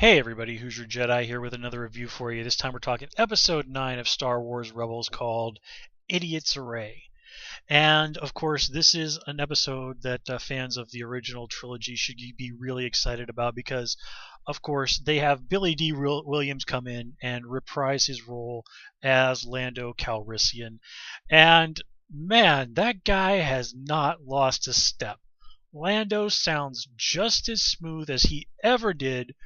Hey everybody, who's your Jedi here with another review for you. This time we're talking episode 9 of Star Wars Rebels called Idiot's Array. And of course, this is an episode that fans of the original trilogy should be really excited about because, of course, they have Billy D. Williams come in and reprise his role as Lando Calrissian. And man, that guy has not lost a step. Lando sounds just as smooth as he ever did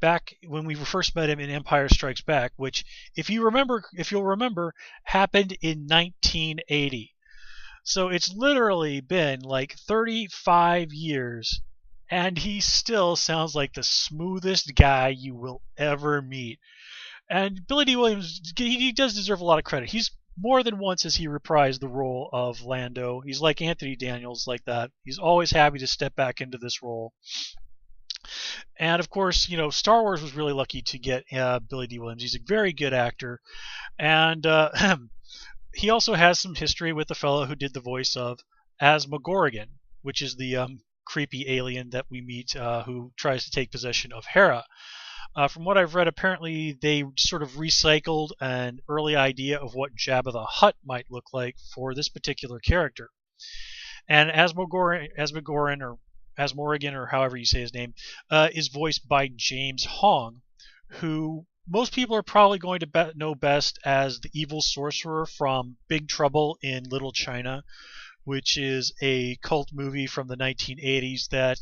back when we first met him in Empire Strikes Back, which, if you'll remember, happened in 1980. So it's literally been like 35 years, and he still sounds like the smoothest guy you will ever meet. And Billy D. Williams, he does deserve a lot of credit. He's more than once has he reprised the role of Lando. He's like Anthony Daniels like that. He's always happy to step back into this role. And of course, Star Wars was really lucky to get Billy D. Williams. He's a very good actor, and he also has some history with the fellow who did the voice of Asmogorgon, which is the creepy alien that we meet who tries to take possession of Hera. From what I've read, apparently they sort of recycled an early idea of what Jabba the Hutt might look like for this particular character. And Asmorgan, or however you say his name, is voiced by James Hong, who most people are probably going to know best as the evil sorcerer from Big Trouble in Little China, which is a cult movie from the 1980s that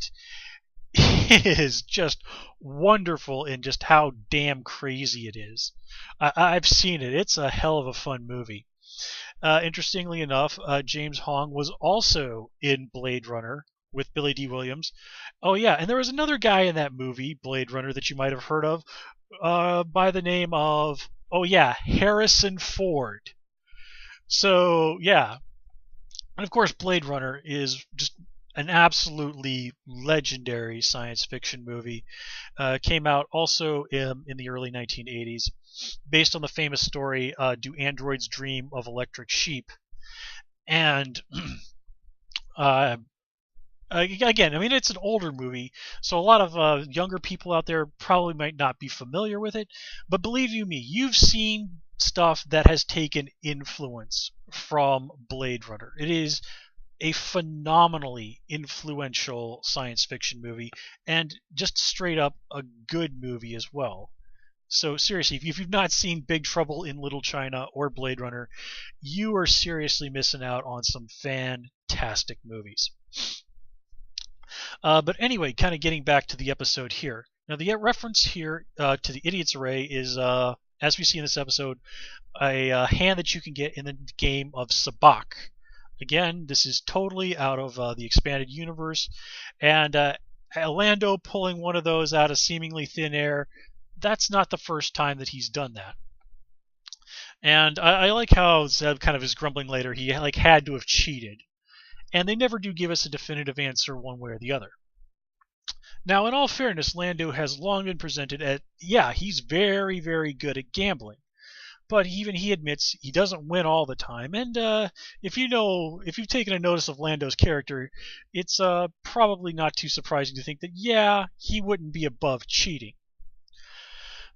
is just wonderful in just how damn crazy it is. I've seen it. It's a hell of a fun movie. Interestingly enough, James Hong was also in Blade Runner with Billy D. Williams. Oh yeah, and there was another guy in that movie, Blade Runner, that you might have heard of, by the name of, Harrison Ford. So yeah, and of course Blade Runner is just an absolutely legendary science fiction movie. Came out also in the early 1980s, based on the famous story, Do Androids Dream of Electric Sheep? And again, I mean, it's an older movie, so a lot of younger people out there probably might not be familiar with it. But believe you me, you've seen stuff that has taken influence from Blade Runner. It is a phenomenally influential science fiction movie, and just straight up a good movie as well. So seriously, if you've not seen Big Trouble in Little China or Blade Runner, you are seriously missing out on some fantastic movies. But anyway, kind of getting back to the episode here. Now, the reference here to the Idiot's Array is, as we see in this episode, a hand that you can get in the game of Sabacc. Again, this is totally out of the expanded universe, and Lando pulling one of those out of seemingly thin air, that's not the first time that he's done that. And I like how Zeb kind of is grumbling later, he had to have cheated. And they never do give us a definitive answer one way or the other. Now, in all fairness, Lando has long been presented as, he's very, very good at gambling. But even he admits he doesn't win all the time. And if you've taken a notice of Lando's character, it's probably not too surprising to think that, he wouldn't be above cheating.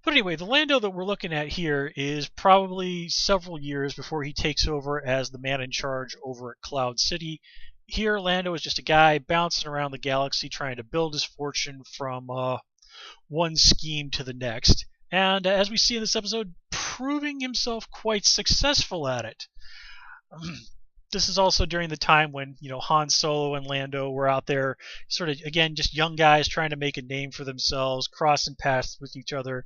But anyway, the Lando that we're looking at here is probably several years before he takes over as the man in charge over at Cloud City. Here, Lando is just a guy bouncing around the galaxy trying to build his fortune from one scheme to the next. And as we see in this episode, proving himself quite successful at it. This is also during the time when, Han Solo and Lando were out there sort of, again, just young guys trying to make a name for themselves, crossing paths with each other,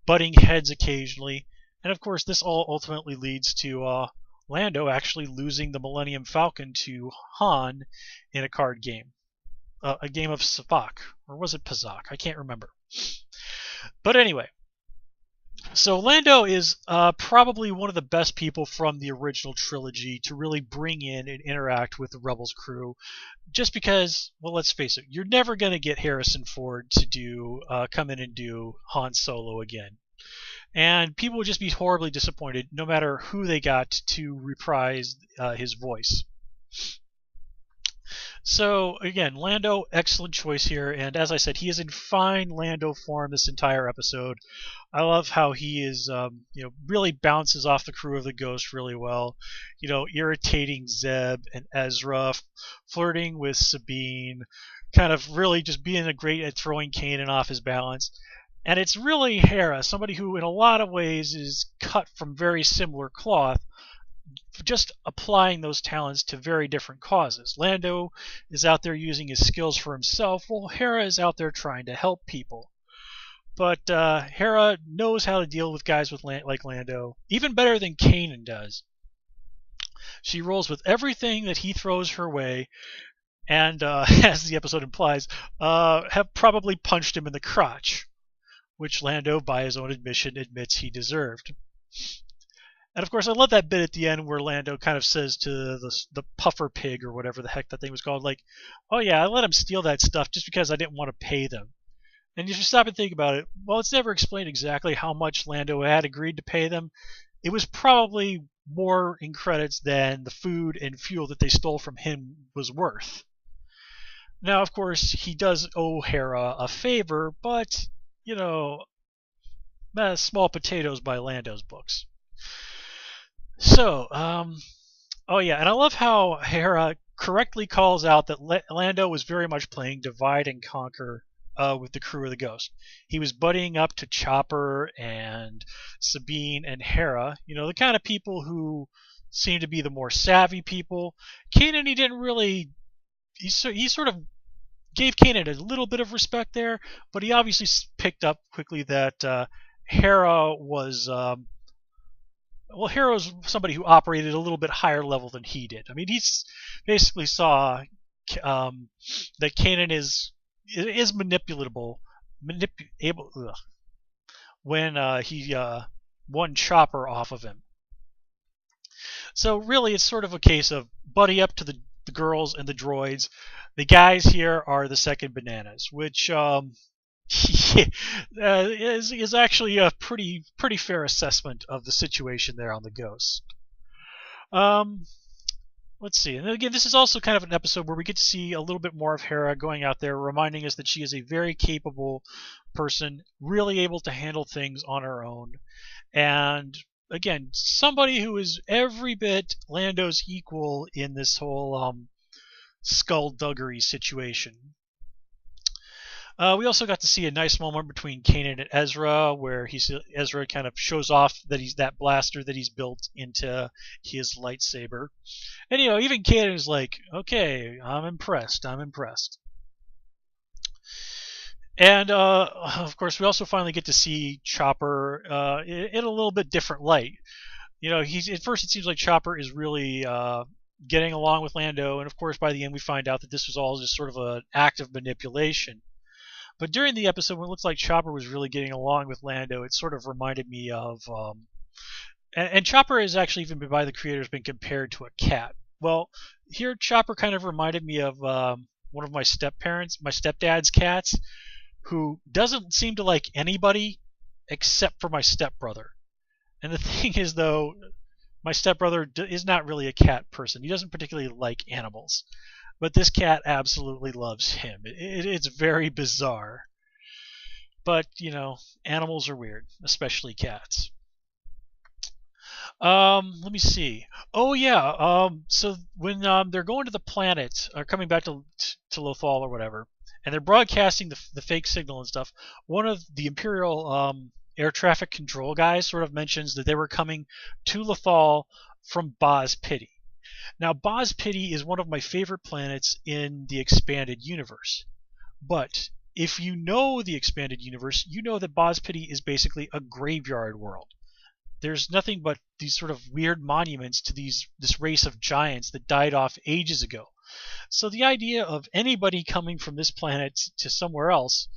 butting heads occasionally. And of course, this all ultimately leads to Lando actually losing the Millennium Falcon to Han in a card game. A game of Sabacc. Or was it Pazak? I can't remember. But anyway. So Lando is probably one of the best people from the original trilogy to really bring in and interact with the Rebels crew, just because, well, let's face it, you're never going to get Harrison Ford to come in and do Han Solo again. And people would just be horribly disappointed no matter who they got to reprise his voice. So again, Lando, excellent choice here, and as I said, he is in fine Lando form this entire episode. I love how he is, really bounces off the crew of the Ghost really well. Irritating Zeb and Ezra, flirting with Sabine, kind of really just being a great at throwing Kanan off his balance. And it's really Hera, somebody who in a lot of ways is cut from very similar cloth, just applying those talents to very different causes. Lando is out there using his skills for himself, while Hera is out there trying to help people. But Hera knows how to deal with guys like Lando, even better than Kanan does. She rolls with everything that he throws her way, and as the episode implies, have probably punched him in the crotch, which Lando, by his own admission, admits he deserved. And of course, I love that bit at the end where Lando kind of says to the puffer pig or whatever the heck that thing was called, like, "Oh yeah, I let him steal that stuff just because I didn't want to pay them." And if you stop and think about it, well, it's never explained exactly how much Lando had agreed to pay them. It was probably more in credits than the food and fuel that they stole from him was worth. Now, of course, he does owe Hera a favor, but, small potatoes by Lando's books. So, oh yeah, and I love how Hera correctly calls out that Lando was very much playing divide and conquer with the crew of the Ghost. He was buddying up to Chopper and Sabine and Hera, the kind of people who seem to be the more savvy people. Kanan, he didn't really, he sort of gave Kanan a little bit of respect there, but he obviously picked up quickly that Hera was... Hera was somebody who operated a little bit higher level than he did. I mean, he basically saw that Kanan is manipulatable, when he won Chopper off of him. So really, it's sort of a case of buddy up to the girls and the droids. The guys here are the second bananas, which is actually a pretty fair assessment of the situation there on the Ghost. Let's see. And again, this is also kind of an episode where we get to see a little bit more of Hera going out there, reminding us that she is a very capable person, really able to handle things on her own. And again, somebody who is every bit Lando's equal in this whole skullduggery situation. We also got to see a nice moment between Kanan and Ezra, where Ezra kind of shows off that he's that blaster that he's built into his lightsaber. And even Kanan is like, "Okay, I'm impressed. And of course, we also finally get to see Chopper in a little bit different light. At first it seems like Chopper is really getting along with Lando, and of course by the end we find out that this was all just sort of an act of manipulation. But during the episode, when it looks like Chopper was really getting along with Lando, it sort of reminded me of... and Chopper has actually even by the creators been compared to a cat. Well, here Chopper kind of reminded me of one of my stepdad's cats, who doesn't seem to like anybody except for my stepbrother. And the thing is, though, my stepbrother is not really a cat person. He doesn't particularly like animals. But this cat absolutely loves him. It's very bizarre. But, animals are weird, especially cats. Let me see. Oh, yeah. So when they're going to the planet, or coming back to Lothal or whatever, and they're broadcasting the fake signal and stuff, one of the Imperial air traffic control guys sort of mentions that they were coming to Lothal from Boz Pity. Now, Boz Pity is one of my favorite planets in the expanded universe. But if you know the expanded universe, you know that Boz Pity is basically a graveyard world. There's nothing but these sort of weird monuments to this race of giants that died off ages ago. So the idea of anybody coming from this planet to somewhere else,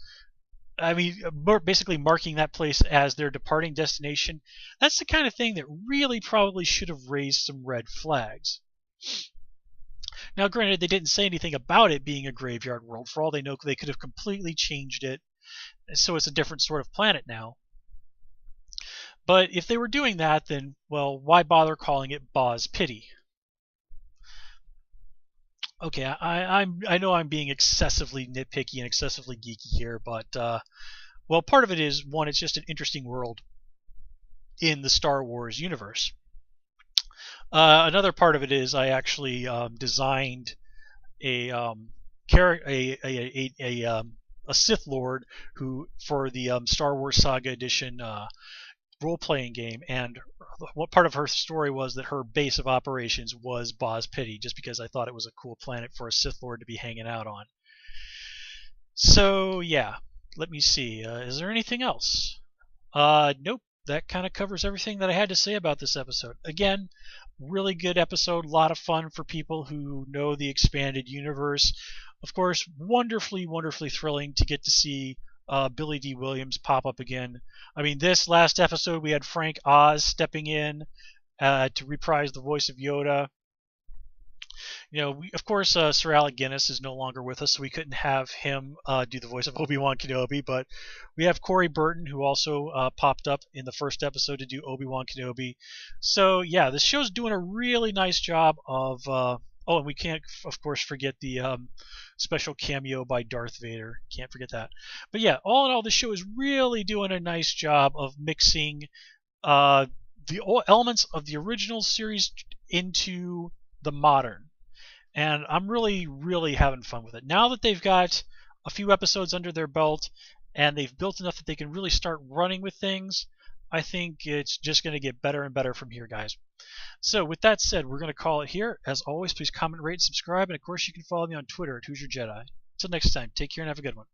I mean, basically marking that place as their departing destination, that's the kind of thing that really probably should have raised some red flags. Now, granted, they didn't say anything about it being a graveyard world. For all they know, they could have completely changed it, so it's a different sort of planet now. But if they were doing that, then, well, why bother calling it Boz Pity? Okay, I know I'm being excessively nitpicky and excessively geeky here, but well, part of it is one, it's just an interesting world in the Star Wars universe. Another part of it is I actually designed a a Sith Lord who for the Star Wars Saga Edition role-playing game, and what part of her story was that her base of operations was Boz Pity, just because I thought it was a cool planet for a Sith Lord to be hanging out on. So yeah, let me see. Is there anything else? Nope. That kind of covers everything that I had to say about this episode. Again, really good episode, a lot of fun for people who know the expanded universe. Of course, wonderfully, wonderfully thrilling to get to see Billy D. Williams pop up again. I mean, this last episode we had Frank Oz stepping in to reprise the voice of Yoda. You know, of course, Sir Alec Guinness is no longer with us, so we couldn't have him do the voice of Obi-Wan Kenobi, but we have Corey Burton, who also popped up in the first episode to do Obi-Wan Kenobi. So, yeah, this show's doing a really nice job of... oh, and we can't, of course, forget the special cameo by Darth Vader. Can't forget that. But yeah, all in all, this show is really doing a nice job of mixing the elements of the original series into the modern. And I'm really, really having fun with it. Now that they've got a few episodes under their belt and they've built enough that they can really start running with things, I think it's just going to get better and better from here, guys. So with that said, we're going to call it here. As always, please comment, rate, subscribe, and of course you can follow me on Twitter at Who's Your Jedi. Until next time, take care and have a good one.